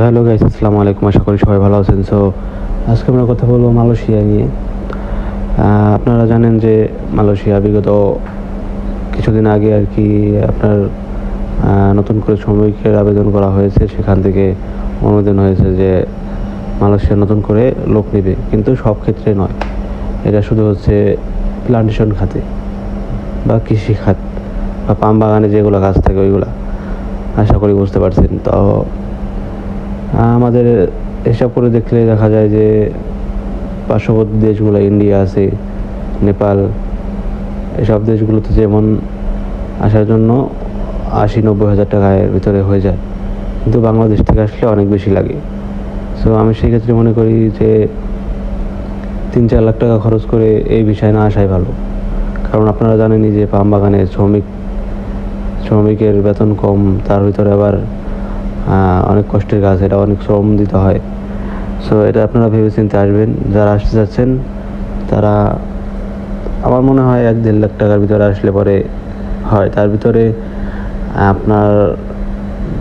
Hello guys, আসসালামু আলাইকুম। আশা করি সবাই ভালো আছেন। আজকে আমরা কথা বলবো মালয়েশিয়া নিয়ে। আপনারা জানেন যে মালয়েশিয়া বিগত কিছুদিন আগে আর কি আপনার নতুন করে শ্রমিকের আবেদন করা হয়েছে, সেখান থেকে অনুমোদন হয়েছে যে মালয়েশিয়া নতুন করে লোক নেবে, কিন্তু সব ক্ষেত্রে নয়। এটা শুধু হচ্ছে প্লান্টেশন খাতে বা কৃষি খাত বা পাম বাগানে যেগুলো গাছ থাকে ওইগুলা। আশা করি বুঝতে পারছেন। তো আমাদের হিসাব করে দেখলে দেখা যায় যে পার্শ্ববর্তী দেশগুলো, ইন্ডিয়া আছে, নেপাল, এসব দেশগুলোতে যেমন আসার জন্য ৮০-৯০ হাজার টাকার ভিতরে হয়ে যায়, কিন্তু বাংলাদেশ থেকে আসলে অনেক বেশি লাগে। আমি সেই ক্ষেত্রে মনে করি যে ৩-৪ লাখ টাকা খরচ করে এই বিষয়ে না আসাই ভালো। কারণ আপনারা জানেনই যে পাম বাগানে শ্রমিকের বেতন কম, তার ভিতরে আবার অনেক কষ্টের কাজ, এটা অনেক শ্রম দিতে হয়। এটা আপনারা ভেবেচিন্তে আসবেন। যারা আসতে চাচ্ছেন তারা, আমার মনে হয় ১-১.৫ লাখ টাকার ভিতরে আসলে পরে হয়। তার ভিতরে আপনার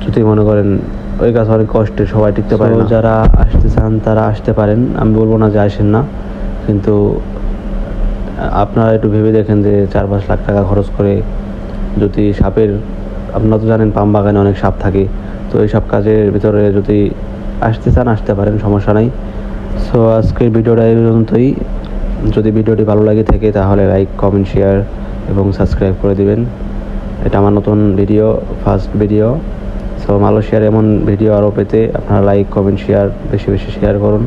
যদি মনে করেন ওই কাজ অনেক কষ্টের, সবাই টিকতে পারে না। যারা আসতে চান তারা আসতে পারেন, আমি বলবো না যে আসেন না, কিন্তু আপনারা একটু ভেবে দেখেন যে ৪-৫ লাখ টাকা খরচ করে যদি সাপের, আপনারা তো জানেন পাম বাগানে অনেক সাপ থাকে, তো এই সব কাজের ভিতরে যদি আসতে চান আসতে পারেন, সমস্যা নাই। আজকের ভিডিওটা এই পর্যন্তই। যদি ভিডিওটি ভালো লাগে থাকে তাহলে লাইক, কমেন্ট, শেয়ার এবং সাবস্ক্রাইব করে দিবেন। এটা আমার নতুন ভিডিও, ফার্স্ট ভিডিও। মালয়েশিয়ার এমন ভিডিও আরও পেতে আপনারা লাইক, কমেন্ট, শেয়ার বেশি বেশি শেয়ার করুন।